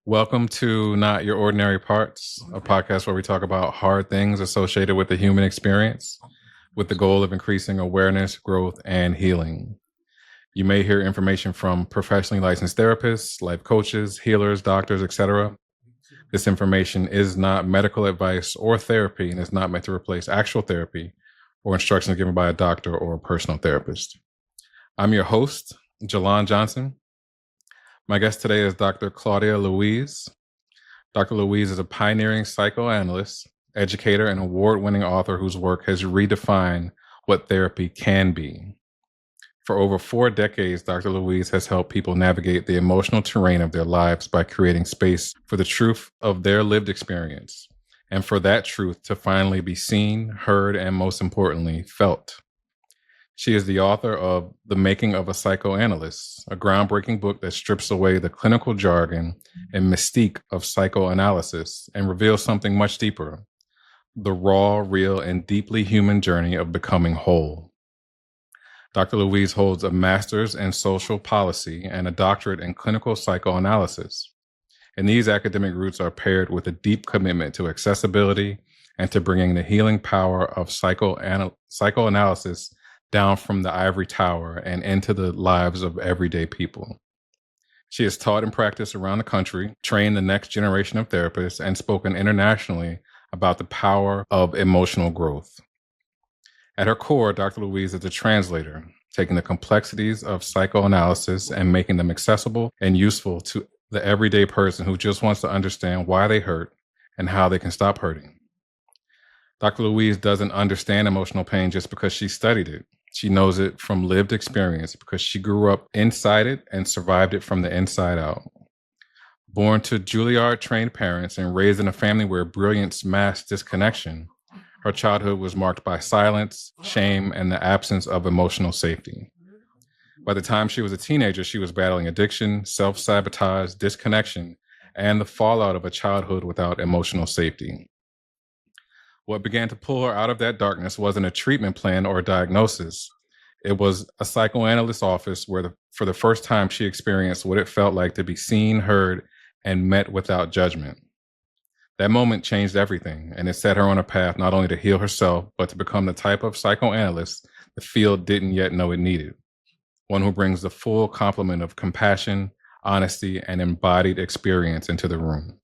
Welcome to Not Your Ordinary Parts, a podcast where we talk about hard things associated with the human experience with the goal of increasing awareness, growth, and healing. You may hear information from professionally licensed therapists, life coaches, healers, doctors, etc. This information is not medical advice or therapy and is not meant to replace actual therapy or instructions given by a doctor or a personal therapist. I'm your host, Jalon Johnson. My guest today is Dr. Claudia Luiz. Dr. Luiz is a pioneering psychoanalyst, educator, and award-winning author whose work has redefined what therapy can be. For over 4 decades, Dr. Luiz has helped people navigate the emotional terrain of their lives by creating space for the truth of their lived experience, and for that truth to finally be seen, heard, and most importantly, felt. She is the author of The Making of a Psychoanalyst, a groundbreaking book that strips away the clinical jargon and mystique of psychoanalysis and reveals something much deeper: the raw, real, and deeply human journey of becoming whole. Dr. Luiz holds a master's in social policy and a doctorate in clinical psychoanalysis. And these academic roots are paired with a deep commitment to accessibility and to bringing the healing power of psychoanalysis down from the ivory tower and into the lives of everyday people. She has taught and practiced around the country, trained the next generation of therapists, and spoken internationally about the power of emotional growth. At her core, Dr. Luiz is a translator, taking the complexities of psychoanalysis and making them accessible and useful to the everyday person who just wants to understand why they hurt and how they can stop hurting. Dr. Luiz doesn't understand emotional pain just because she studied it. She knows it from lived experience because she grew up inside it and survived it from the inside out. Born to Juilliard-trained parents and raised in a family where brilliance masked disconnection, her childhood was marked by silence, shame, and the absence of emotional safety. By the time she was a teenager, she was battling addiction, self-sabotage, disconnection, and the fallout of a childhood without emotional safety. What began to pull her out of that darkness wasn't a treatment plan or a diagnosis. It was a psychoanalyst office where for the first time she experienced what it felt like to be seen, heard, and met without judgment. That moment changed everything, and it set her on a path not only to heal herself, but to become the type of psychoanalyst the field didn't yet know it needed. One who brings the full complement of compassion, honesty, and embodied experience into the room.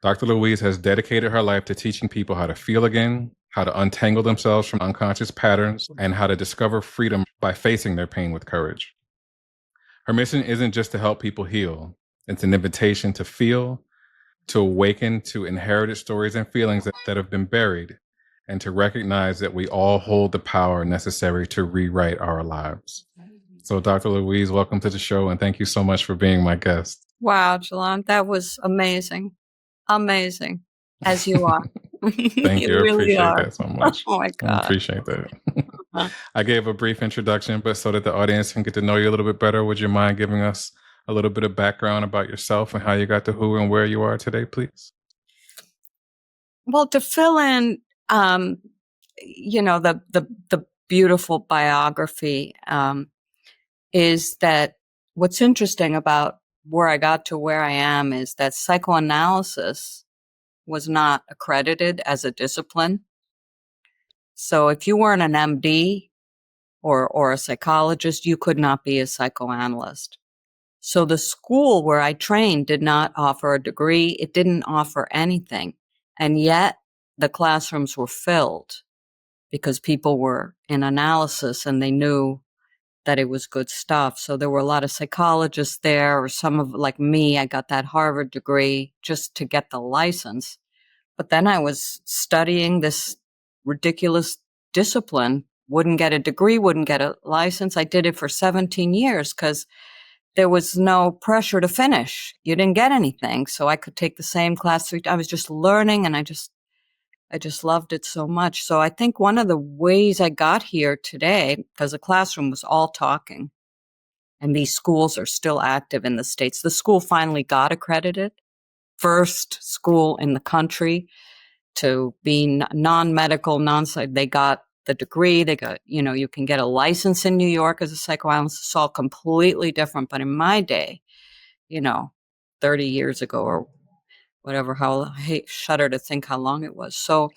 Dr. Luiz has dedicated her life to teaching people how to feel again, how to untangle themselves from unconscious patterns, and how to discover freedom by facing their pain with courage. Her mission isn't just to help people heal. It's an invitation to feel, to awaken to inherited stories and feelings that have been buried, and to recognize that we all hold the power necessary to rewrite our lives. So, Dr. Luiz, welcome to the show, and thank you so much for being my guest. Wow, Jalon, that was amazing. Amazing, as you are. Thank you. I really appreciate are. that so much. Oh my I God. appreciate that. Uh, I gave a brief introduction, but so that the audience can get to know you a little bit better, would you mind giving us a little bit of background about yourself and how you got to who and where you are today, please? Well, to fill in, the beautiful biography is that what's interesting about where I got to where I am is that psychoanalysis was not accredited as a discipline. So if you weren't an MD or a psychologist, you could not be a psychoanalyst. So the school where I trained did not offer a degree. It didn't offer anything. And yet the classrooms were filled because people were in analysis and they knew that it was good stuff. So there were a lot of psychologists there, or some of, like me, I got that Harvard degree just to get the license. But then I was studying this ridiculous discipline, wouldn't get a degree, wouldn't get a license. I did it for 17 years because there was no pressure to finish. You didn't get anything. So I could take the same class. I was just learning, and I just loved it so much. So I think one of the ways I got here today, because the classroom was all talking, and these schools are still active in the States. The school finally got accredited, first school in the country to be non-medical, they got the degree, they got, you can get a license in New York as a psychoanalyst. It's all completely different. But in my day, 30 years ago or whatever. I shudder to think how long it was. So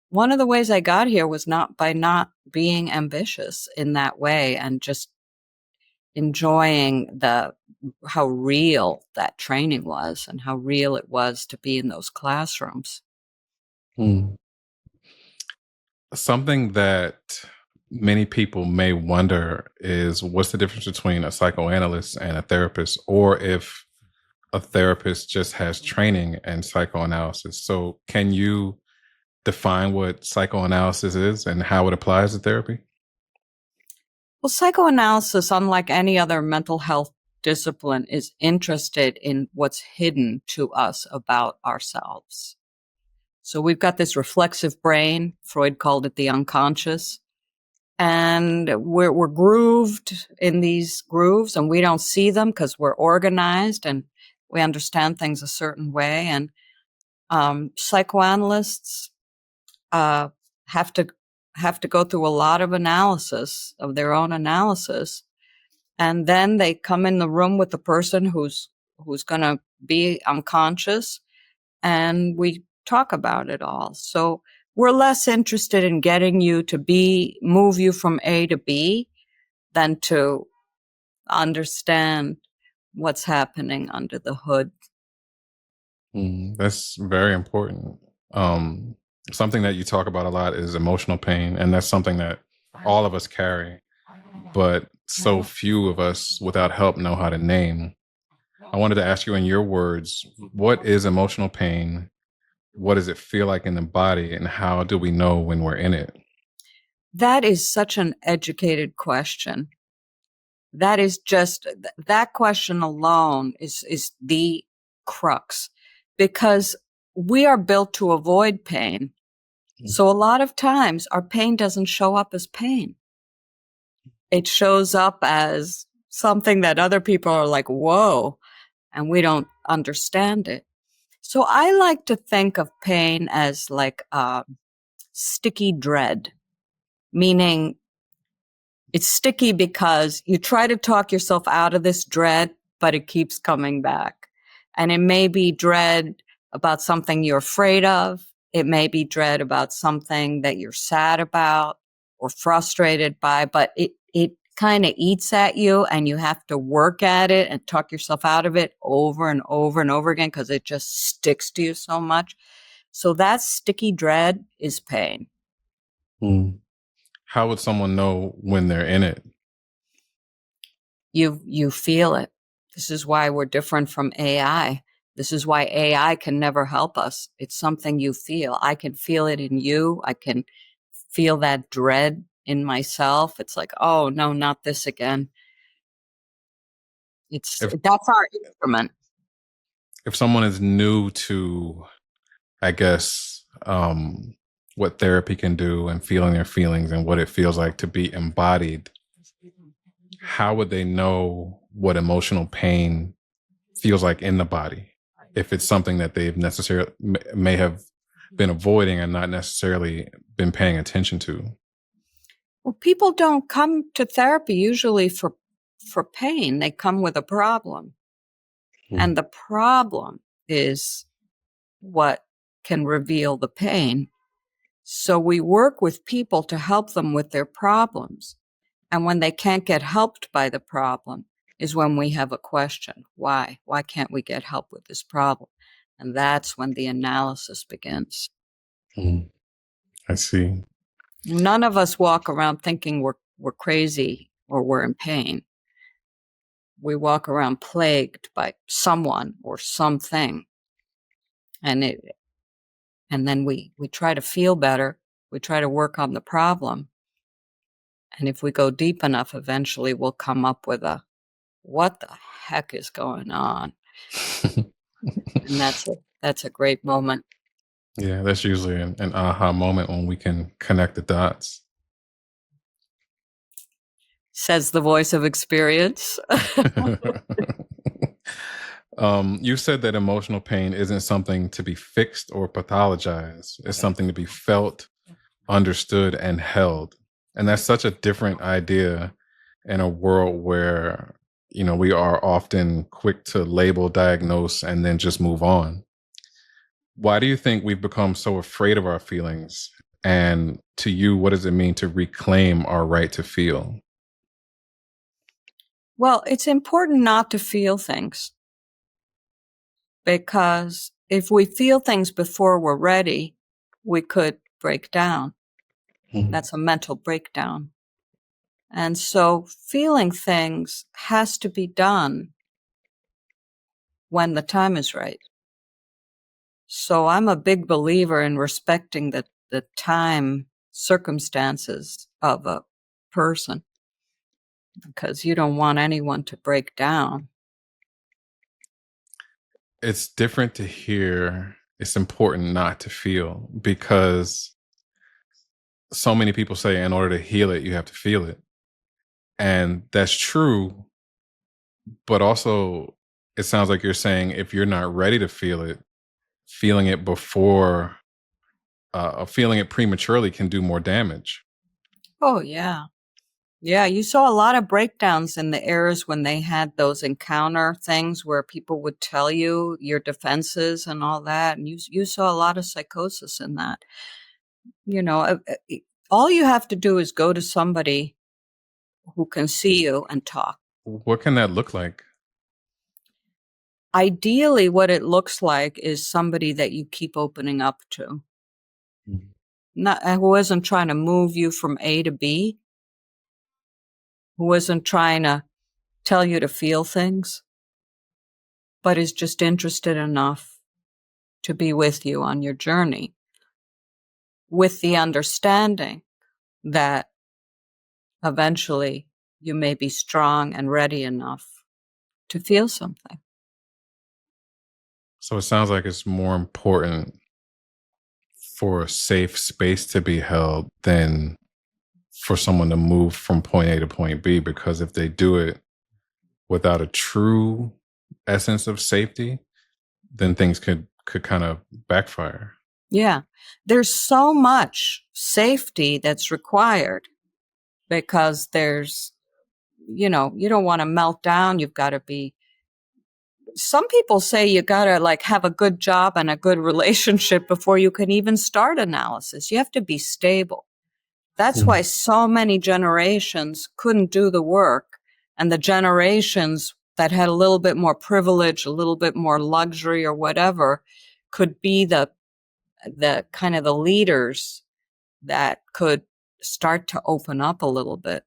one of the ways I got here was not by not being ambitious in that way and just enjoying how real that training was and how real it was to be in those classrooms. Something that many people may wonder is what's the difference between a psychoanalyst and a therapist, or if a therapist just has training in psychoanalysis. So can you define what psychoanalysis is and how it applies to therapy? Well, psychoanalysis, unlike any other mental health discipline, is interested in what's hidden to us about ourselves. So we've got this reflexive brain, Freud called it the unconscious, and we're grooved in these grooves, and we don't see them because we're organized and we understand things a certain way. And psychoanalysts have to go through a lot of analysis of their own analysis, and then they come in the room with the person who's going to be unconscious, and we talk about it all. So we're less interested in getting you to move you from A to B than to understand what's happening under the hood. That's very important. Something that you talk about a lot is emotional pain, and that's something that all of us carry, but so few of us without help know how to name. I wanted to ask you, in your words, what is emotional pain? What does it feel like in the body, and how do we know when we're in it? That is such an educated question. That is just, that question alone is the crux, because we are built to avoid pain. So a lot of times our pain doesn't show up as pain. It shows up as something that other people are like, whoa, and we don't understand it. So I like to think of pain as like sticky dread, meaning it's sticky because you try to talk yourself out of this dread, but it keeps coming back. And it may be dread about something you're afraid of. It may be dread about something that you're sad about or frustrated by, but it kind of eats at you, and you have to work at it and talk yourself out of it over and over and over again because it just sticks to you so much. So that sticky dread is pain. How would someone know when they're in it? You feel it. This is why we're different from AI. This is why AI can never help us. It's something you feel. I can feel it in you. I can feel that dread in myself. It's like, oh no, not this again. That's our instrument. If someone is new to, I guess, what therapy can do and feeling their feelings and what it feels like to be embodied, how would they know what emotional pain feels like in the body if it's something that they've necessarily may have been avoiding and not necessarily been paying attention to? Well, people don't come to therapy usually for pain. They come with a problem. And the problem is what can reveal the pain. So we work with people to help them with their problems. And when they can't get helped by the problem is when we have a question. Why? Why can't we get help with this problem? And that's when the analysis begins. I see. None of us walk around thinking we're crazy or we're in pain. We walk around plagued by someone or something. And then we try to feel better. We try to work on the problem. And if we go deep enough, eventually we'll come up with what the heck is going on? And that's a great moment. Yeah, that's usually an aha moment when we can connect the dots. Says the voice of experience. You said that emotional pain isn't something to be fixed or pathologized. It's something to be felt, understood, and held. And that's such a different idea in a world where, we are often quick to label, diagnose, and then just move on. Why do you think we've become so afraid of our feelings? And to you, what does it mean to reclaim our right to feel? Well, it's important not to feel things, because if we feel things before we're ready, we could break down. That's a mental breakdown. And so feeling things has to be done when the time is right. So I'm a big believer in respecting the time circumstances of a person, because you don't want anyone to break down. It's different to hear it's important not to feel, because so many people say in order to heal it, you have to feel it. And that's true. But also, it sounds like you're saying if you're not ready to feel it, feeling it before, feeling it prematurely can do more damage. Oh, yeah. Yeah, you saw a lot of breakdowns in the eras when they had those encounter things where people would tell you your defenses and all that. And you saw a lot of psychosis in that. All you have to do is go to somebody who can see you and talk. What can that look like? Ideally, what it looks like is somebody that you keep opening up to, who isn't trying to move you from A to B, who isn't trying to tell you to feel things, but is just interested enough to be with you on your journey, with the understanding that eventually you may be strong and ready enough to feel something. So it sounds like it's more important for a safe space to be held than for someone to move from point A to point B, because if they do it without a true essence of safety, then things could kind of backfire. Yeah. There's so much safety that's required, because you don't want to melt down. You've got to be, some people say you got to like have a good job and a good relationship before you can even start analysis. You have to be stable. That's why so many generations couldn't do the work. And the generations that had a little bit more privilege, a little bit more luxury or whatever, could be the kind of the leaders that could start to open up a little bit.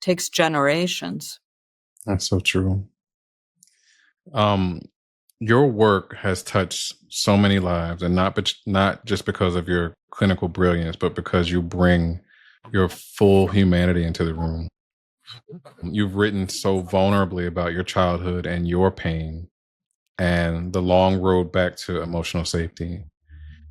Takes generations. That's so true. Your work has touched so many lives, and not just because of your clinical brilliance, but because you bring your full humanity into the room. You've written so vulnerably about your childhood and your pain and the long road back to emotional safety.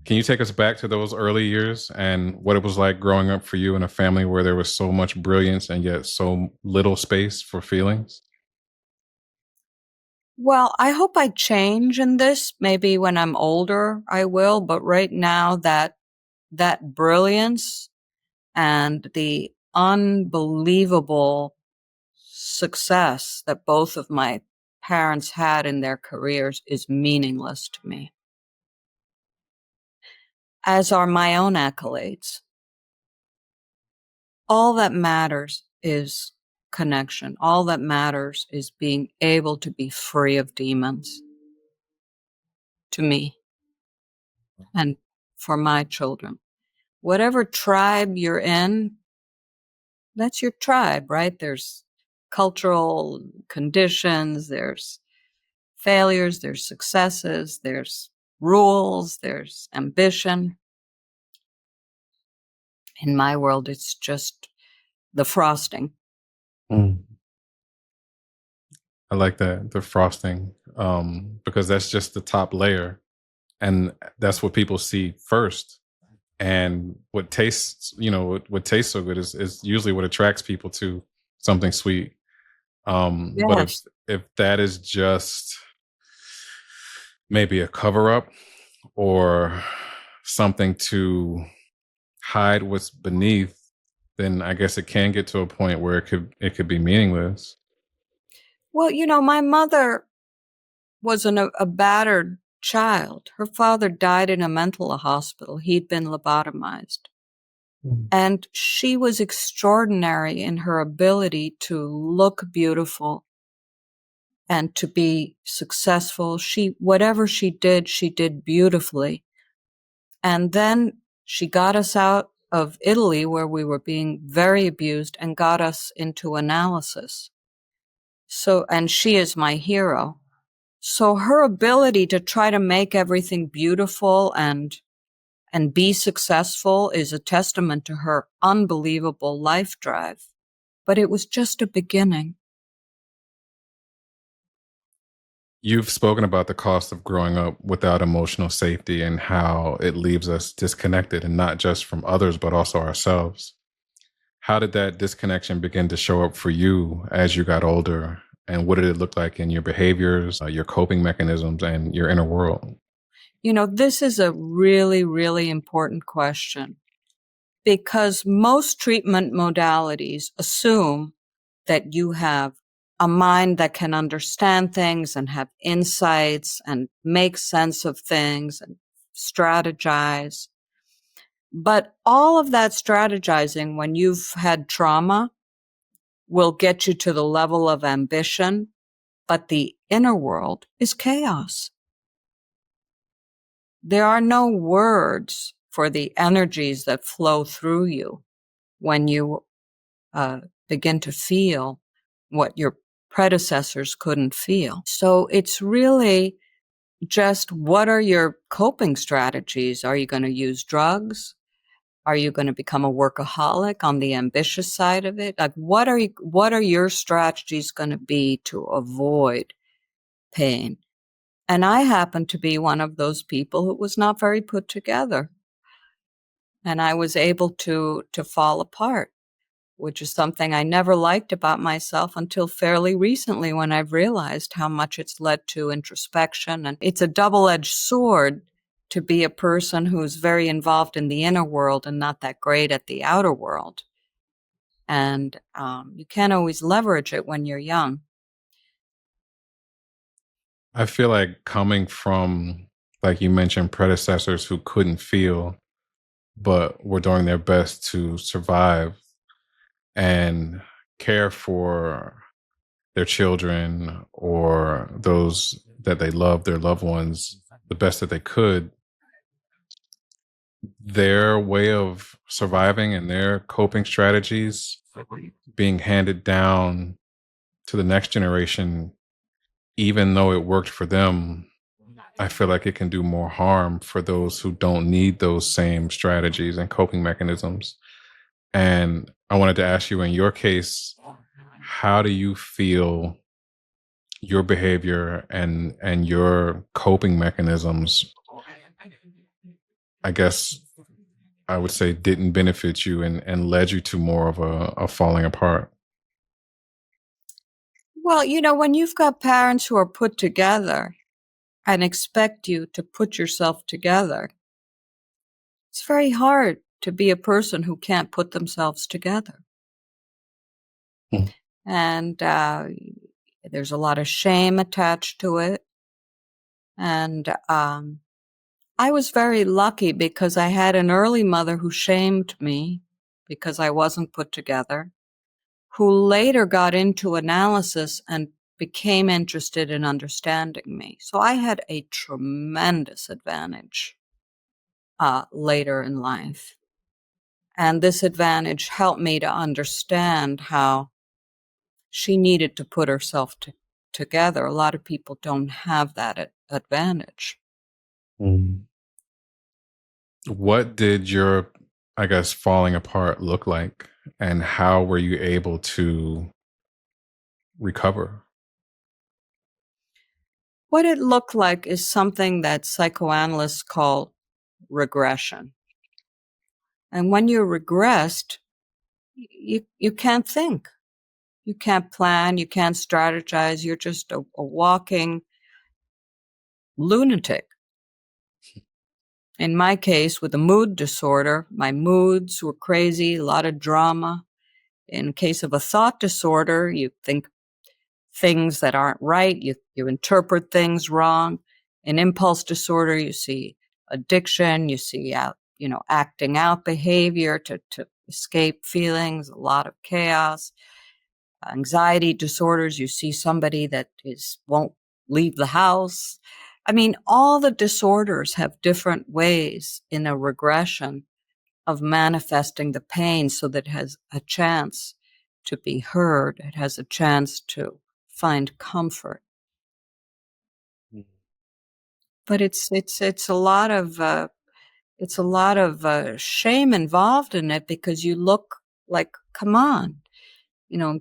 Can you take us back to those early years and what it was like growing up for you in a family where there was so much brilliance and yet so little space for feelings? Well, I hope I change in this. Maybe when I'm older, I will. But right now, that brilliance and the unbelievable success that both of my parents had in their careers is meaningless to me, as are my own accolades. All that matters is connection. All that matters is being able to be free of demons, to me and for my children. Whatever tribe you're in, that's your tribe, right? There's cultural conditions, there's failures, there's successes, there's rules, there's ambition. In my world, it's just the frosting. I like that, the frosting, because that's just the top layer, and that's what people see first. And what tastes, what tastes so good is usually what attracts people to something sweet. But Yes. if that is just maybe a cover up or something to hide what's beneath, then I guess it can get to a point where it could be meaningless. Well, my mother was a battered child. Her father died in a mental hospital. He'd been lobotomized. And she was extraordinary in her ability to look beautiful and to be successful. Whatever she did beautifully. And then she got us out of Italy, where we were being very abused, and got us into analysis. And she is my hero. So her ability to try to make everything beautiful and be successful is a testament to her unbelievable life drive. But it was just a beginning. You've spoken about the cost of growing up without emotional safety and how it leaves us disconnected, and not just from others, but also ourselves. How did that disconnection begin to show up for you as you got older? And what did it look like in your behaviors, your coping mechanisms, and your inner world? This is a really, really important question, because most treatment modalities assume that you have a mind that can understand things and have insights and make sense of things and strategize. But all of that strategizing, when you've had trauma, will get you to the level of ambition, but the inner world is chaos. There are no words for the energies that flow through you when you begin to feel what your predecessors couldn't feel. So it's really just, what are your coping strategies? Are you going to use drugs? Are you going to become a workaholic on the ambitious side of it? Like, what are your strategies going to be to avoid pain? And I happen to be one of those people who was not very put together. And I was able to fall apart, which is something I never liked about myself until fairly recently, when I've realized how much it's led to introspection. And it's a double-edged sword to be a person who's very involved in the inner world and not that great at the outer world. And you can't always leverage it when you're young. I feel like, coming from, like you mentioned, predecessors who couldn't feel, but were doing their best to survive and care for their children or those that they love, their loved ones, the best that they could, their way of surviving and their coping strategies being handed down to the next generation, even though it worked for them, I feel like it can do more harm for those who don't need those same strategies and coping mechanisms. And I wanted to ask you, in your case, how do you feel your behavior and your coping mechanisms, I guess I would say, didn't benefit you and led you to more of a falling apart? Well, when you've got parents who are put together and expect you to put yourself together, it's very hard to be a person who can't put themselves together. Mm. And there's a lot of shame attached to it. And I was very lucky, because I had an early mother who shamed me because I wasn't put together, who later got into analysis and became interested in understanding me. So I had a tremendous advantage later in life. And this advantage helped me to understand how she needed to put herself together. A lot of people don't have that advantage. What did your, I guess, falling apart look like, and how were you able to recover? What it looked like is something that psychoanalysts call regression. And when you're regressed, you can't think. You can't plan. You can't strategize. You're just a walking lunatic. In my case, with a mood disorder, my moods were crazy, a lot of drama. In case of a thought disorder, you think things that aren't right. You interpret things wrong. In impulse disorder, you see addiction, you see acting out behavior to escape feelings, a lot of chaos. Anxiety disorders, you see somebody that won't leave the house. I mean, all the disorders have different ways in a regression of manifesting the pain so that it has a chance to be heard. It has a chance to find comfort. But it's a lot of shame involved in it, because you look like, come on,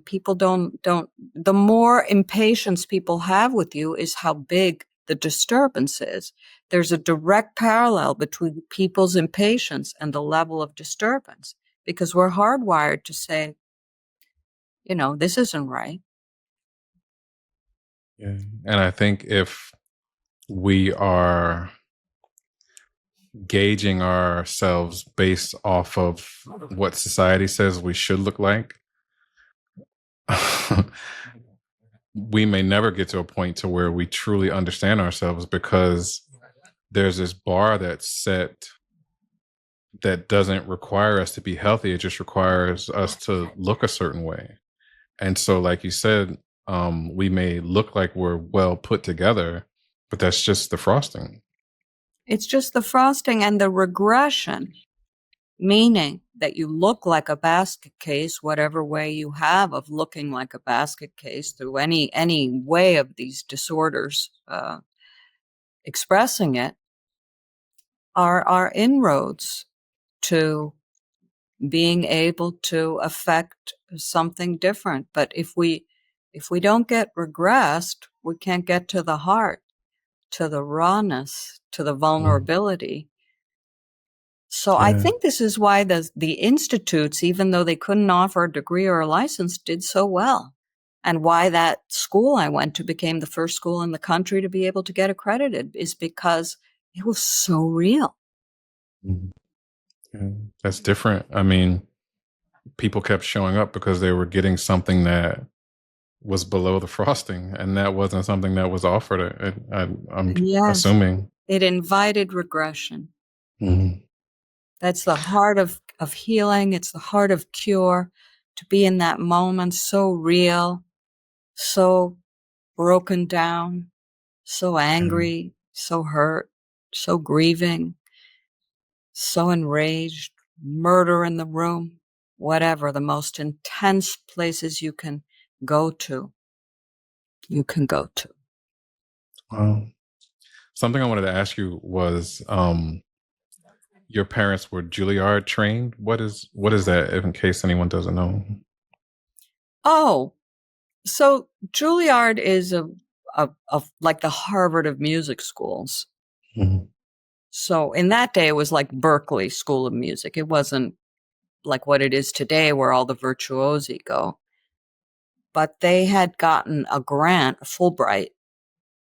people don't, the more impatience people have with you is how big the disturbance is. There's a direct parallel between people's impatience and the level of disturbance, because we're hardwired to say, this isn't right. Yeah. And I think if we are gauging ourselves based off of what society says we should look like, we may never get to a point to where we truly understand ourselves, because there's this bar that's set that doesn't require us to be healthy. It just requires us to look a certain way. And so, like you said, we may look like we're well put together, but that's just the frosting. It's just the frosting and the regression, meaning that you look like a basket case, whatever way you have of looking like a basket case through any way of these disorders expressing it, are inroads to being able to affect something different. But if we don't get regressed, we can't get to the heart, to the rawness, to the vulnerability. So I think this is why the institutes, even though they couldn't offer a degree or a license, did so well. And why that school I went to became the first school in the country to be able to get accredited is because it was so real. Yeah, that's different. I mean, people kept showing up because they were getting something that was below the frosting, and that wasn't something that was offered. I'm Yes. assuming It invited regression. Mhm. That's the heart of healing. It's the heart of cure, to be in that moment so real, so broken down, so angry, so hurt, so grieving, so enraged, murder in the room, whatever, the most intense places you can go to. Wow. Something I wanted to ask you was, your parents were Juilliard-trained. What is that, if in case anyone doesn't know? Oh, so Juilliard is a like the Harvard of music schools. Mhm. So in that day, it was like Berkeley School of Music. It wasn't like what it is today, where all the virtuosi go. But they had gotten a grant, a Fulbright,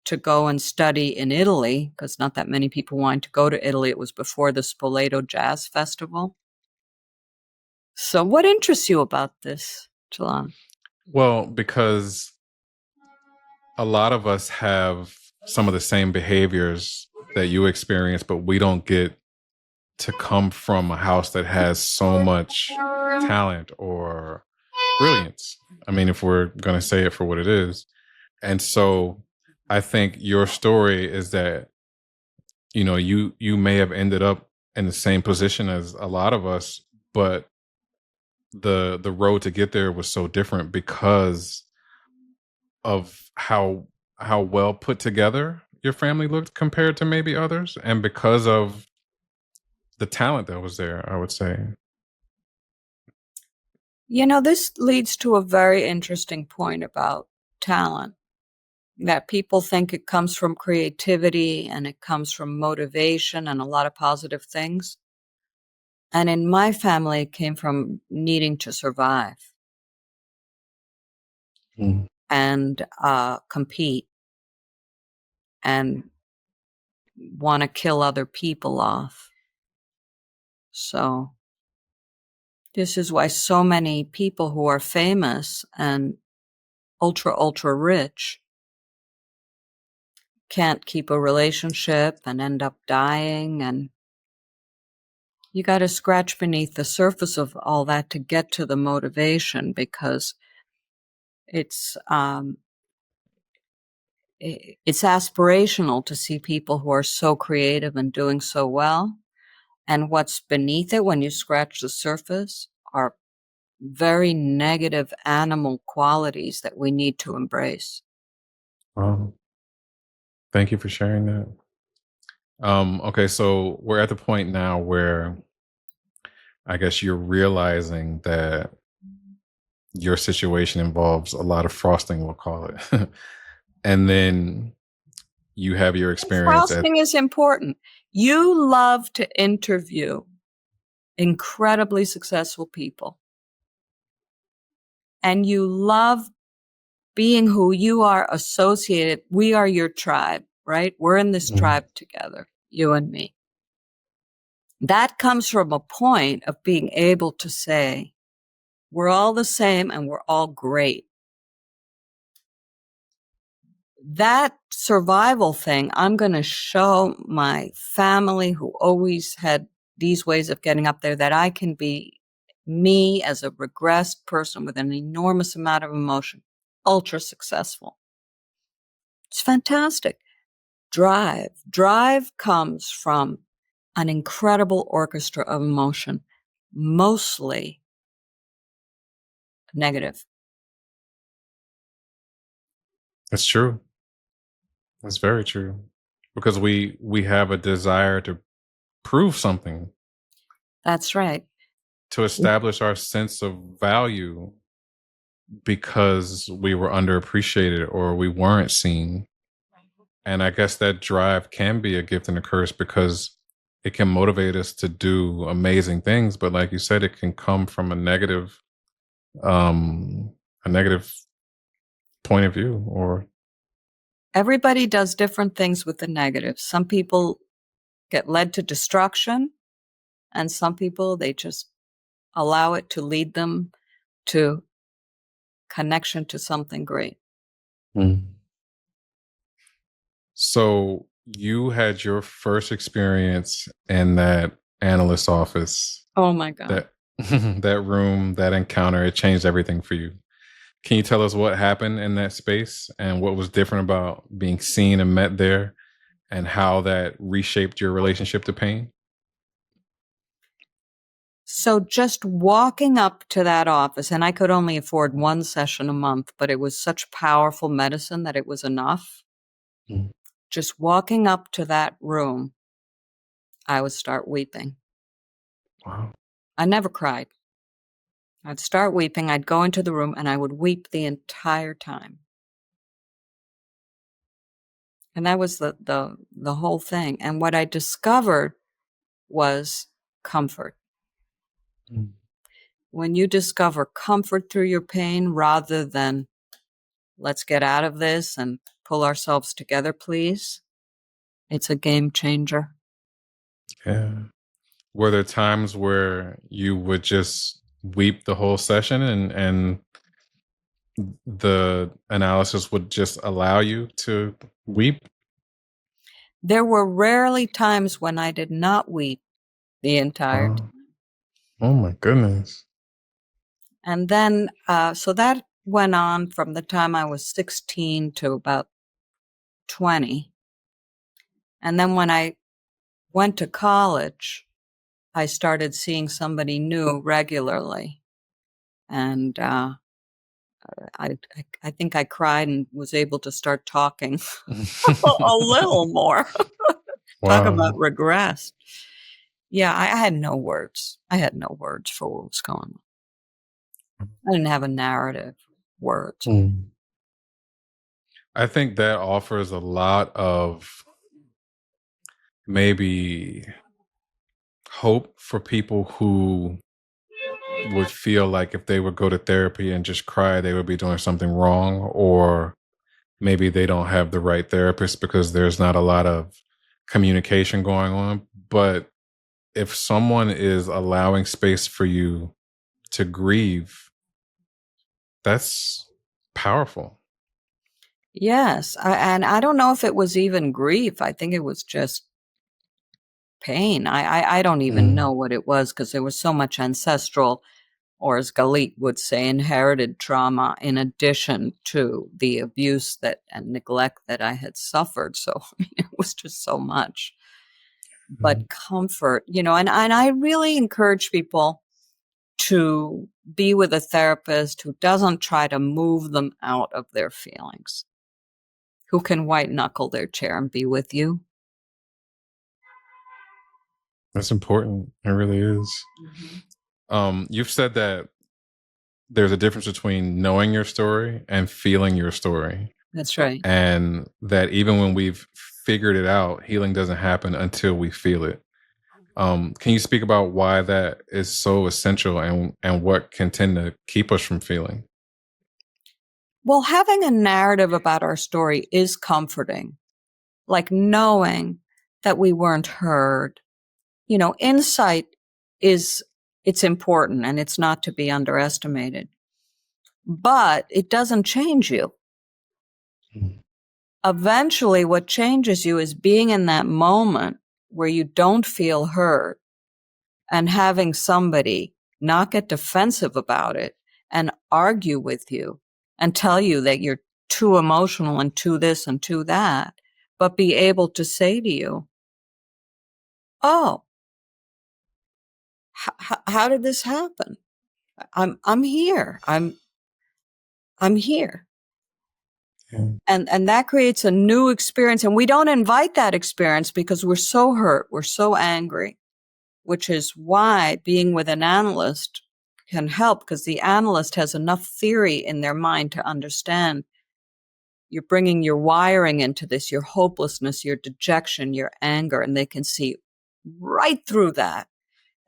to go and study in Italy, because not that many people wanted to go to Italy. It was before the Spoleto Jazz Festival. So what interests you about this, Jalan? Well, because a lot of us have some of the same behaviors that you experience, but we don't get to come from a house that has so much talent or brilliance. I mean, if we're going to say it for what it is. And so I think your story is that, you may have ended up in the same position as a lot of us, but the road to get there was so different because of how well put together your family looked compared to maybe others, and because of the talent that was there, I would say. This leads to a very interesting point about talent, that people think it comes from creativity and it comes from motivation and a lot of positive things. And in my family, it came from needing to survive and compete and want to kill other people off. So this is why so many people who are famous and ultra rich can't keep a relationship and end up dying, and you got to scratch beneath the surface of all that to get to the motivation, because it's aspirational to see people who are so creative and doing so well. And what's beneath it, when you scratch the surface, are very negative animal qualities that we need to embrace. Thank you for sharing that. Okay, so we're at the point now where I guess you're realizing that your situation involves a lot of frosting, we'll call it. And then you have your experience at... Frosting is important. You love to interview incredibly successful people. And you love being who you are associated. We are your tribe, right? We're in this tribe together, you and me. That comes from a point of being able to say, we're all the same and we're all great. That survival thing, I'm going to show my family, who always had these ways of getting up there, that I can be me as a regressed person with an enormous amount of emotion, ultra successful. It's fantastic. Drive comes from an incredible orchestra of emotion, mostly negative. That's true. That's very true. Because we have a desire to prove something. That's right. To establish our sense of value because we were underappreciated or we weren't seen. And I guess that drive can be a gift and a curse, because it can motivate us to do amazing things. But like you said, it can come from a negative point of view. Or everybody does different things with the negative. Some people get led to destruction, and some people, they just allow it to lead them to connection to something great. So you had your first experience in that analyst office. Oh my God. That room, that encounter, it changed everything for you. Can you tell us what happened in that space and what was different about being seen and met there, and how that reshaped your relationship to pain? So just walking up to that office, and I could only afford one session a month, but it was such powerful medicine that it was enough. Just walking up to that room, I would start weeping. Wow. I never cried. I'd start weeping. I'd go into the room and I would weep the entire time. And that was the whole thing. And what I discovered was comfort. When you discover comfort through your pain, rather than let's get out of this and pull ourselves together, please, it's a game changer. Yeah. Were there times where you would just weep the whole session and the analysis would just allow you to weep? There were rarely times when I did not weep the entire time. Oh my goodness. And then, so that went on from the time I was 16 to about 20. And then when I went to college, I started seeing somebody new regularly. And I think I cried and was able to start talking a little more. Talk about regress. Yeah, I had no words. I had no words for what was going on. I didn't have a narrative, words. I think that offers a lot of maybe hope for people who would feel like if they would go to therapy and just cry, they would be doing something wrong, or maybe they don't have the right therapist because there's not a lot of communication going on. But if someone is allowing space for you to grieve, that's powerful. Yes. And I don't know if it was even grief. I think it was just pain. I don't even know what it was, because there was so much ancestral, or as Galit would say, inherited trauma in addition to the abuse and neglect that I had suffered. So it was just so much. But comfort, and I really encourage people to be with a therapist who doesn't try to move them out of their feelings, who can white knuckle their chair and be with you. That's important. It really is. You've said that there's a difference between knowing your story and feeling your story. That's right. And that even when we've figured it out, healing doesn't happen until we feel it. Can you speak about why that is so essential, and what can tend to keep us from feeling? Well, having a narrative about our story is comforting, like knowing that we weren't heard. Insight it's important, and it's not to be underestimated, but it doesn't change you. Eventually, what changes you is being in that moment where you don't feel heard, and having somebody not get defensive about it and argue with you and tell you that you're too emotional and too this and too that, but be able to say to you, oh, how did this happen? I'm here. I'm here. Yeah. And that creates a new experience. And we don't invite that experience because we're so hurt. We're so angry, which is why being with an analyst can help, because the analyst has enough theory in their mind to understand you're bringing your wiring into this, your hopelessness, your dejection, your anger, and they can see right through that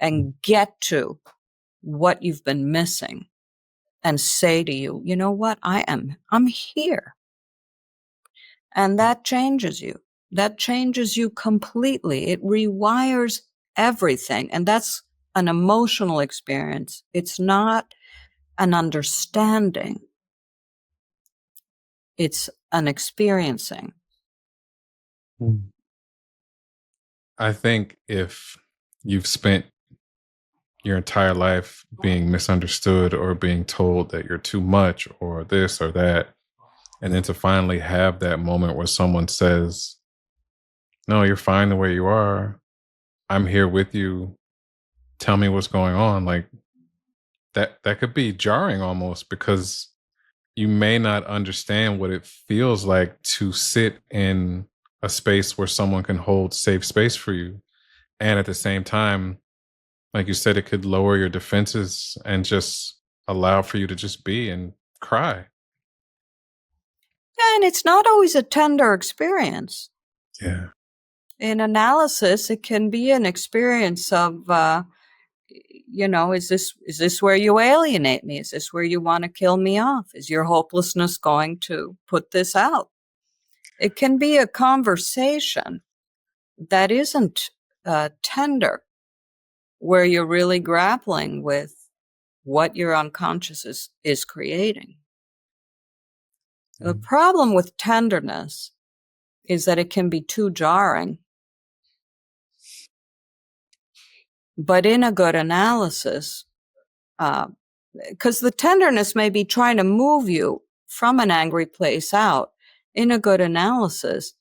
and get to what you've been missing and say to you, you know what, I'm here. And that changes you. That changes you completely. It rewires everything. And that's an emotional experience. It's not an understanding. It's an experiencing. I think if you've spent your entire life being misunderstood or being told that you're too much or this or that, and then to finally have that moment where someone says, no, you're fine the way you are, I'm here with you, tell me what's going on, like that could be jarring almost, because you may not understand what it feels like to sit in a space where someone can hold safe space for you. And at the same time, like you said, it could lower your defenses and just allow for you to just be and cry. And it's not always a tender experience. Yeah. In analysis, it can be an experience of, is this where you alienate me? Is this where you want to kill me off? Is your hopelessness going to put this out? It can be a conversation that isn't tender, where you're really grappling with what your unconscious is creating. The problem with tenderness is that it can be too jarring. But in a good analysis, because the tenderness may be trying to move you from an angry place out, in a good analysis,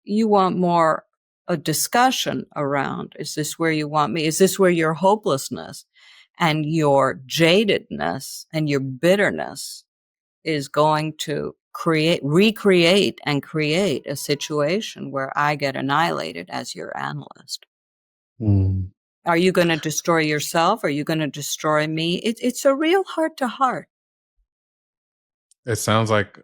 you want more a discussion around, is this where you want me? Is this where your hopelessness and your jadedness and your bitterness is going to recreate and create a situation where I get annihilated as your analyst? Are you going to destroy yourself? Are you going to destroy me? It's a real heart-to-heart. It sounds like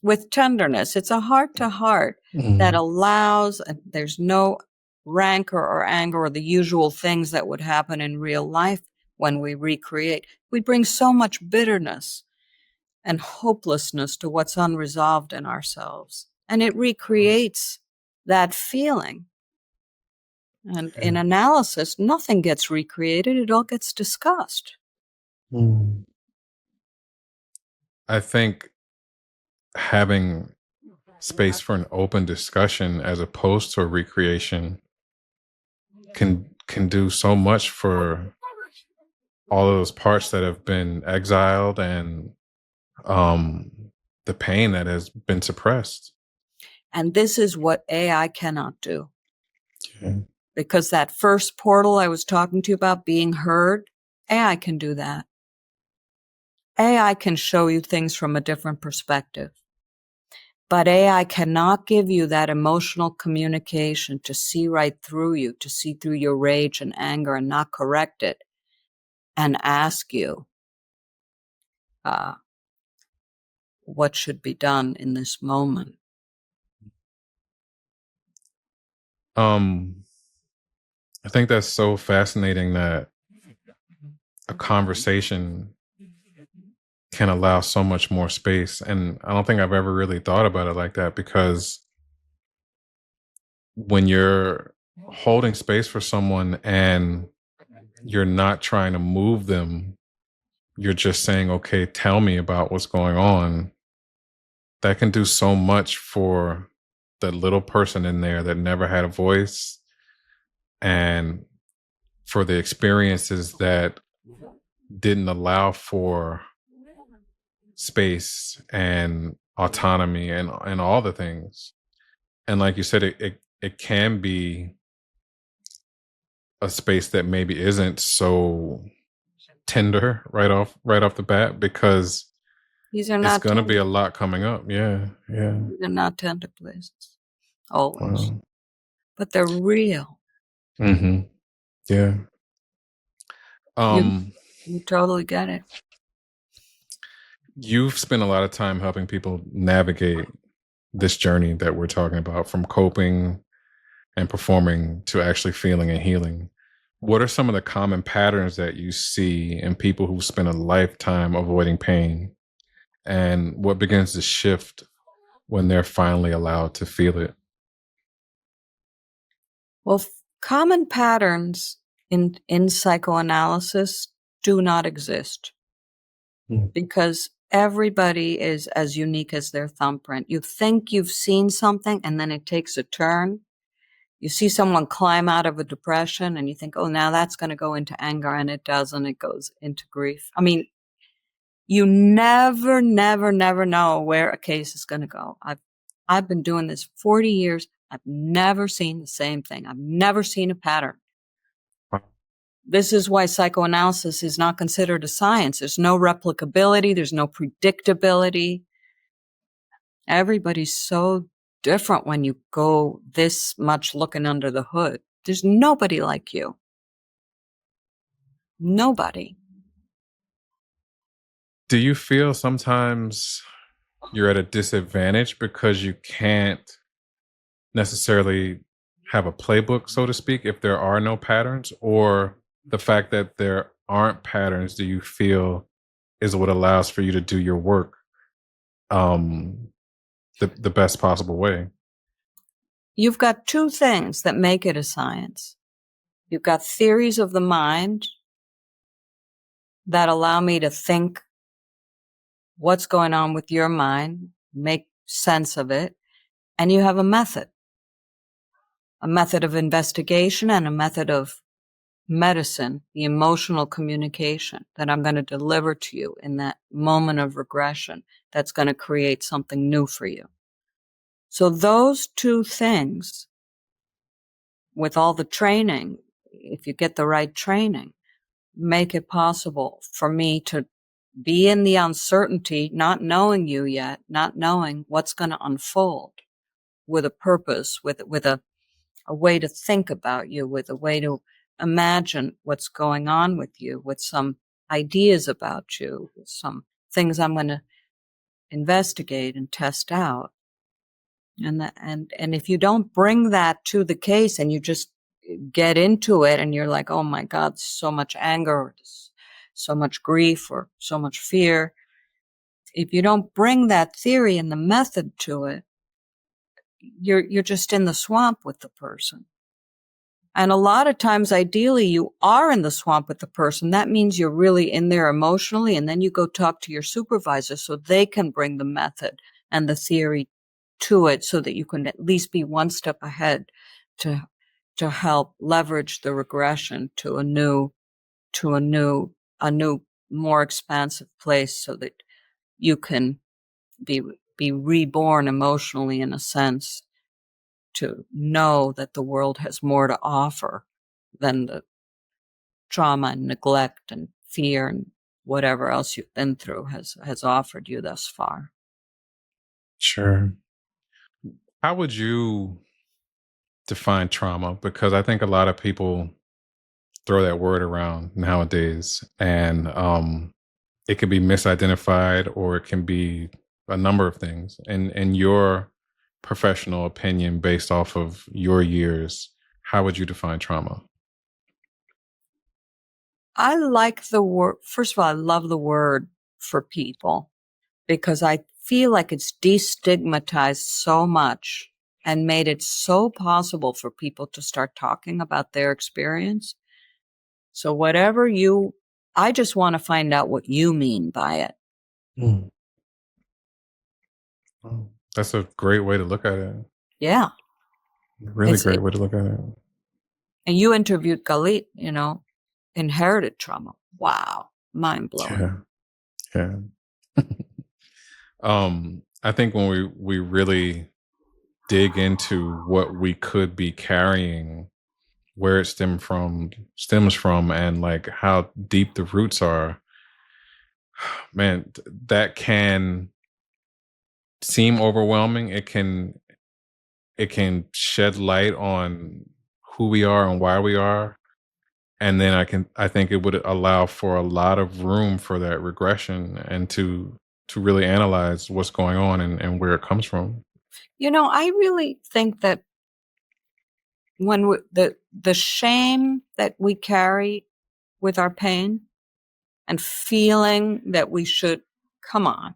With tenderness, it's a heart-to-heart that allows, there's no rancor or anger or the usual things that would happen in real life when we recreate. We bring so much bitterness and hopelessness to what's unresolved in ourselves, and it recreates that feeling. And in analysis, nothing gets recreated, it all gets discussed. I think having space for an open discussion as opposed to a recreation can do so much for all of those parts that have been exiled and um the pain that has been suppressed. And this is what AI cannot do. Okay. Because that first portal I was talking to you about, being heard, AI can do that. AI can show you things from a different perspective. But AI cannot give you that emotional communication to see right through you, to see through your rage and anger and not correct it, and ask you what should be done in this moment. I think that's so fascinating that a conversation can allow so much more space. And I don't think I've ever really thought about it like that, because when you're holding space for someone and you're not trying to move them, you're just saying, okay, tell me about what's going on. That can do so much for the little person in there that never had a voice, and for the experiences that didn't allow for space and autonomy and all the things. And like you said, it can be a space that maybe isn't so tender right off the bat, because These are it's not going to tender, be a lot coming up. Yeah. these are not tender places, always. Wow. But they're real. Mm-hmm. Yeah. You Um, you totally get it. you've spent a lot of time helping people navigate this journey that we're talking about, from coping and performing to actually feeling and healing. What are some of the common patterns that you see in people who spend a lifetime avoiding pain? And what begins to shift when they're finally allowed to feel it? Well, common patterns in psychoanalysis do not exist, Mm. because everybody is as unique as their thumbprint. You think you've seen something, and then it takes a turn. You see someone climb out of a depression, and you think, oh, now that's going to go into anger, and it doesn't. It goes into grief. I mean, you never know where a case is going to go. I've been doing this 40 years. I've never seen the same thing. I've never seen a pattern. This is why psychoanalysis is not considered a science. There's no replicability. There's no predictability. Everybody's so different when you go this much looking under the hood. There's nobody like you. Nobody. Do you feel sometimes you're at a disadvantage because you can't necessarily have a playbook, so to speak, if there are no patterns? Or the fact that there aren't patterns, do you feel is what allows for you to do your work um, the best possible way? You've got two things that make it a science. You've got theories of the mind that allow me to think what's going on with your mind, make sense of it, and you have a method of investigation and a method of medicine, the emotional communication that I'm going to deliver to you in that moment of regression that's going to create something new for you. So those two things, with all the training, if you get the right training, make it possible for me to be in the uncertainty, not knowing you yet, not knowing what's going to unfold, with a purpose, with a way to think about you, with a way to imagine what's going on with you, with some ideas about you, with some things I'm going to investigate and test out. And if you don't bring that to the case and you just get into it and you're like, oh my God, so much anger, or so much grief, or so much fear. If you don't bring that theory and the method to it, you're just in the swamp with the person. And a lot of times, ideally, you are in the swamp with the person. That means you're really in there emotionally, and then you go talk to your supervisor so they can bring the method and the theory to it so that you can at least be one step ahead to help leverage the regression to a new, more expansive place so that you can be reborn emotionally, in a sense, to know that the world has more to offer than the trauma and neglect and fear and whatever else you've been through has offered you thus far. Sure. How would you define trauma? Because I think a lot of people throw that word around nowadays, and it can be misidentified, or it can be a number of things. And in your professional opinion, based off of your years, how would you define trauma? I like the word. First of all, I love the word for people because I feel like it's destigmatized so much and made it so possible for people to start talking about their experience. So I just want to find out what you mean by it. Mm. Oh, that's a great way to look at it. Yeah. Really great way to look at it. And you interviewed Galit, inherited trauma. Wow. Mind blowing. Yeah. I think when we really dig into what we could be carrying, where it stems from, and like how deep the roots are, man, that can seem overwhelming. It can shed light on who we are and why we are. And then I think it would allow for a lot of room for that regression and to really analyze what's going on and where it comes from. I really think that when the shame that we carry with our pain and feeling that we should, come on,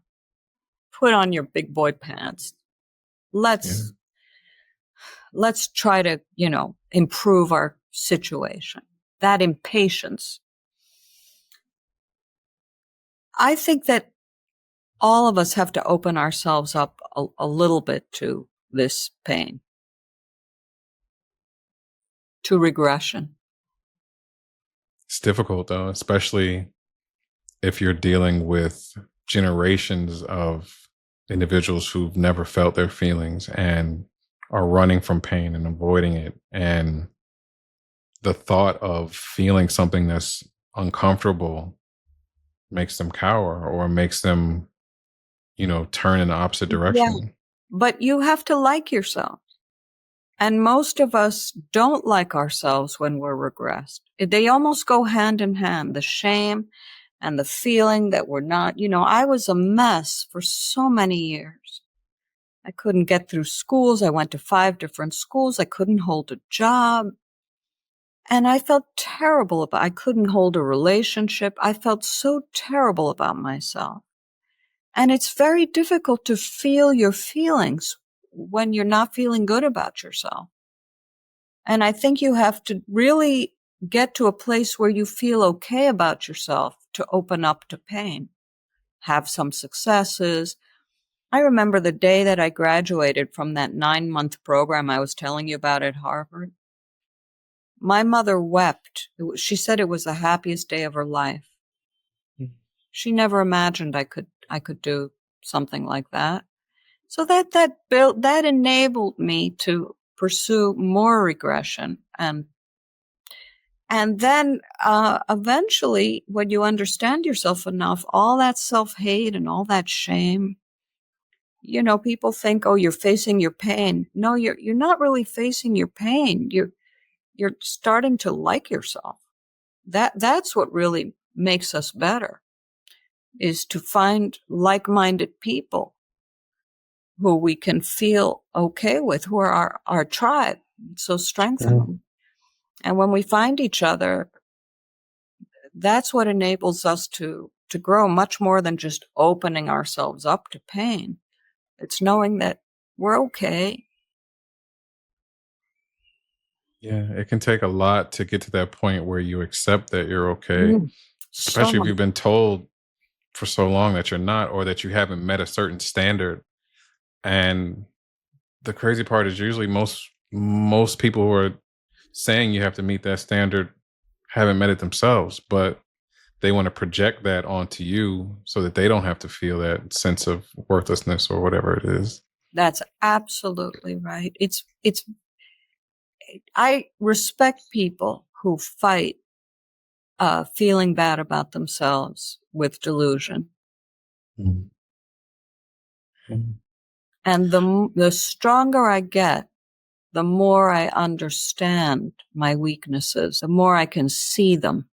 put on your big boy pants. Let's try to, improve our situation. That impatience. I think that all of us have to open ourselves up a little bit to this pain, to regression. It's difficult though, especially if you're dealing with generations of individuals who've never felt their feelings and are running from pain and avoiding it. And the thought of feeling something that's uncomfortable makes them cower or makes them, turn in the opposite direction. Yeah, but you have to like yourself. And most of us don't like ourselves when we're regressed. They almost go hand in hand, the shame and the feeling that we're not, I was a mess for so many years. I couldn't get through schools. I went to 5 different schools. I couldn't hold a job. And I felt terrible I couldn't hold a relationship. I felt so terrible about myself. And it's very difficult to feel your feelings when you're not feeling good about yourself. And I think you have to really get to a place where you feel okay about yourself to open up to pain, have some successes. I remember the day that I graduated from that 9-month program I was telling you about at Harvard. My mother wept. She said it was the happiest day of her life. She never imagined I could do something like that. So that enabled me to pursue more regression. And then eventually, when you understand yourself enough, all that self-hate and all that shame, people think, oh, you're facing your pain. No, you're not really facing your pain. You're starting to like yourself. That's what really makes us better, is to find like-minded people who we can feel okay with, who are our tribe. So strengthen them. And when we find each other, that's what enables us to grow much more than just opening ourselves up to pain. It's knowing that we're okay. Yeah, it can take a lot to get to that point where you accept that you're okay, So especially if much. you've been told for so long that you're not, or that you haven't met a certain standard. And the crazy part is usually most people who are saying you have to meet that standard haven't met it themselves, but they want to project that onto you so that they don't have to feel that sense of worthlessness or whatever it is. That's absolutely right. I respect people who fight feeling bad about themselves with delusion. Mm. Mm. And the stronger I get, the more I understand my weaknesses, the more I can see them.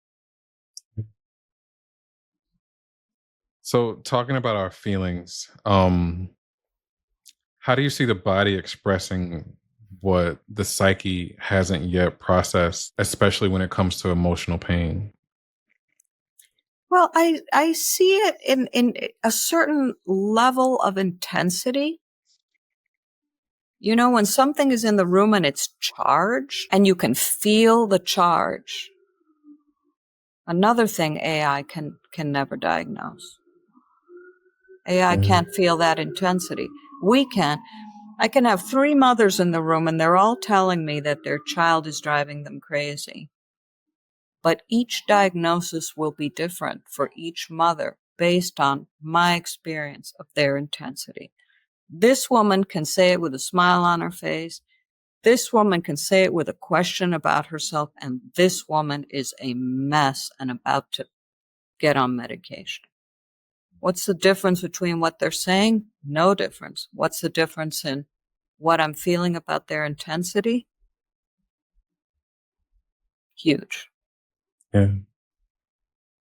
So talking about our feelings, how do you see the body expressing what the psyche hasn't yet processed, especially when it comes to emotional pain? Well, I see it in a certain level of intensity. You know, when something is in the room and it's charged and you can feel the charge. Another thing AI can never diagnose. AI can't feel that intensity. We can. I can have 3 mothers in the room and they're all telling me that their child is driving them crazy. But each diagnosis will be different for each mother based on my experience of their intensity. This woman can say it with a smile on her face. This woman can say it with a question about herself. And this woman is a mess and about to get on medication. What's the difference between what they're saying? No difference. What's the difference in what I'm feeling about their intensity? Huge. Yeah.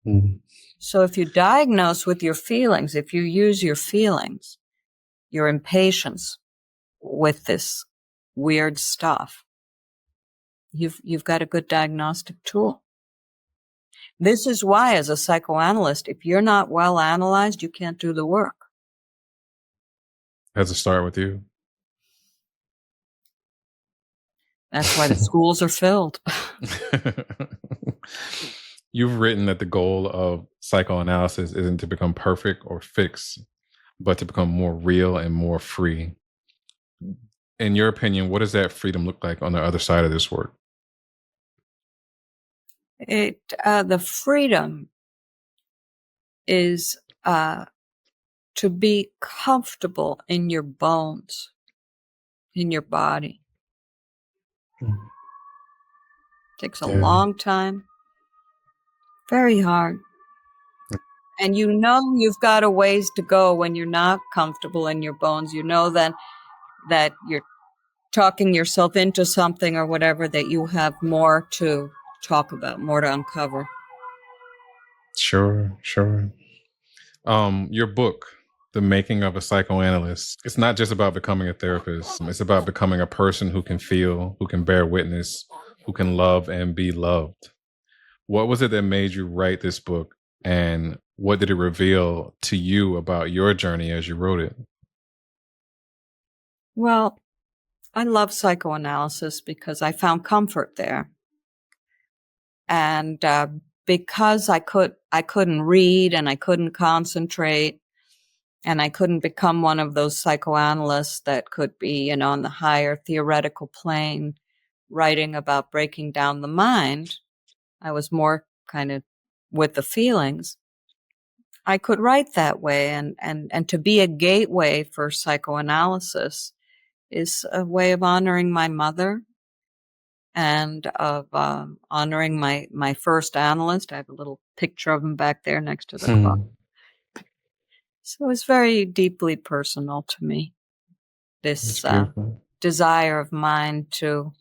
Mm. So if you diagnose with your feelings, if you use your feelings, your impatience with this weird stuff, you've got a good diagnostic tool. This is why, as a psychoanalyst, if you're not well analyzed, you can't do the work. Has to start with you. That's why the schools are filled. You've written that the goal of psychoanalysis isn't to become perfect or fix, but to become more real and more free. In your opinion, what does that freedom look like on the other side of this work? The freedom is to be comfortable in your bones, in your body. Takes a long time, very hard. And you know you've got a ways to go when you're not comfortable in your bones. You know then that you're talking yourself into something or whatever, that you have more to talk about, more to uncover. Sure. Your book, The Making of a Psychoanalyst, it's not just about becoming a therapist. It's about becoming a person who can feel, who can bear witness, who can love and be loved. What was it that made you write this book, and what did it reveal to you about your journey as you wrote it? Well, I love psychoanalysis because I found comfort there. And because I couldn't read and I couldn't concentrate and I couldn't become one of those psychoanalysts that could be, on the higher theoretical plane writing about breaking down the mind. I was more kind of with the feelings. I could write that way, and to be a gateway for psychoanalysis is a way of honoring my mother and of honoring my first analyst. I have a little picture of him back there next to the clock. So it's very deeply personal to me, this desire of mine to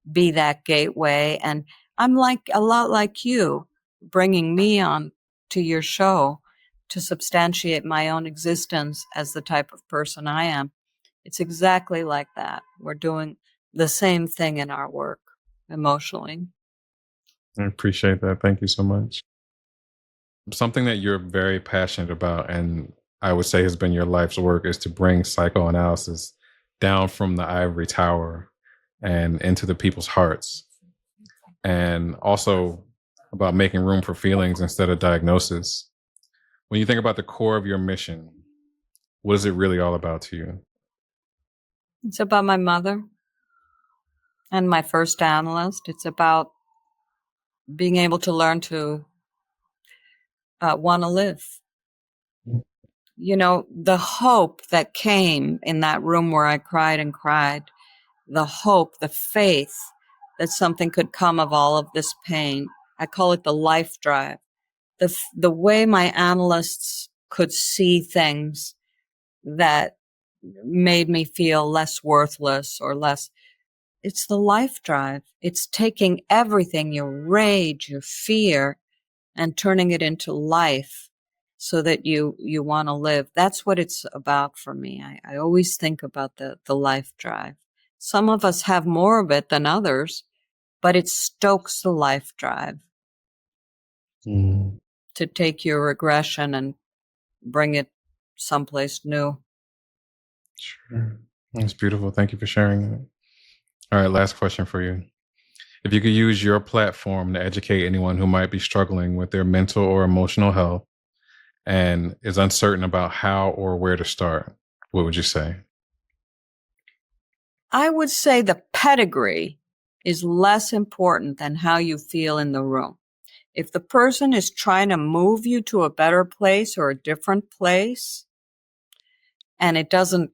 be that gateway. And I'm like a lot like you, bringing me on to your show to substantiate my own existence as the type of person I am. It's exactly like that. We're doing the same thing in our work emotionally. I appreciate that. Thank you so much. Something that you're very passionate about, and I would say has been your life's work, is to bring psychoanalysis down from the ivory tower and into the people's hearts. and also about making room for feelings instead of diagnosis. When you think about the core of your mission, what is it really all about to you? It's about my mother and my first analyst. It's about being able to learn to want to live. You know, the hope that came in that room where I cried and cried, the hope, the faith that something could come of all of this pain. I call it the life drive. The way my analysts could see things that made me feel less worthless or less. It's the life drive. It's taking everything, your rage, your fear, and turning it into life so that you want to live. That's what it's about for me. I always think about the life drive. Some of us have more of it than others, but it stokes the life drive to take your regression and bring it someplace new. Sure. That's beautiful. Thank you for sharing that. All right, last question for you. If you could use your platform to educate anyone who might be struggling with their mental or emotional health and is uncertain about how or where to start, what would you say? I would say the pedigree is less important than how you feel in the room. If the person is trying to move you to a better place or a different place, and it doesn't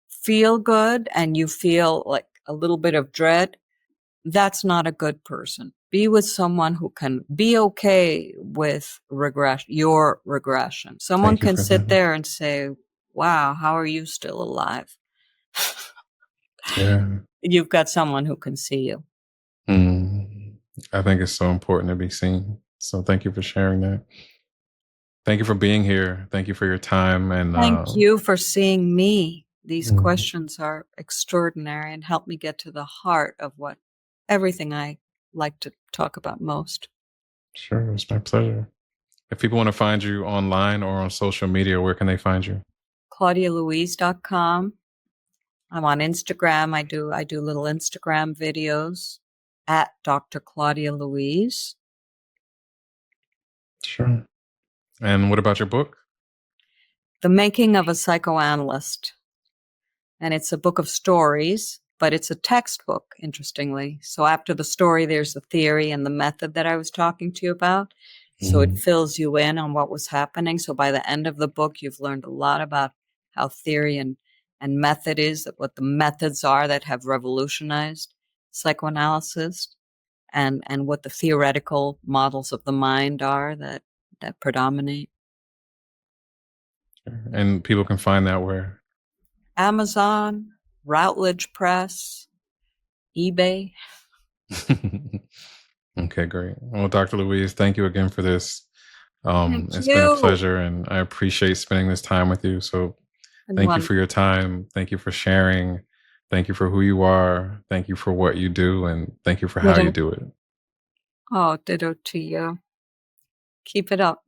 feel good and you feel like a little bit of dread, that's not a good person. Be with someone who can be okay with your regression. Someone can sit there and say, wow, how are you still alive? Yeah. You've got someone who can see you. I think it's so important to be seen. So thank you for sharing that. Thank you for being here. Thank you for your time. And Thank you for seeing me. These questions are extraordinary and help me get to the heart of everything I like to talk about most. Sure, it's my pleasure. If people want to find you online or on social media, where can they find you? ClaudiaLuiz.com. I'm on Instagram. I do little Instagram videos at Dr. Claudia Luiz. Sure. And what about your book? The Making of a Psychoanalyst. And it's a book of stories, but it's a textbook, interestingly. So after the story, there's the theory and the method that I was talking to you about. So it fills you in on what was happening. So by the end of the book, you've learned a lot about how theory and method is, what the methods are that have revolutionized psychoanalysis, and what the theoretical models of the mind are that predominate. And people can find that where? Amazon, Routledge Press, eBay. Okay, great. Well, Dr. Luiz, thank you again for this. It's been a pleasure, and I appreciate spending this time with you. So thank you for your time. Thank you for sharing. Thank you for who you are. Thank you for what you do, and thank you for how you do it. Oh, ditto to you. Keep it up.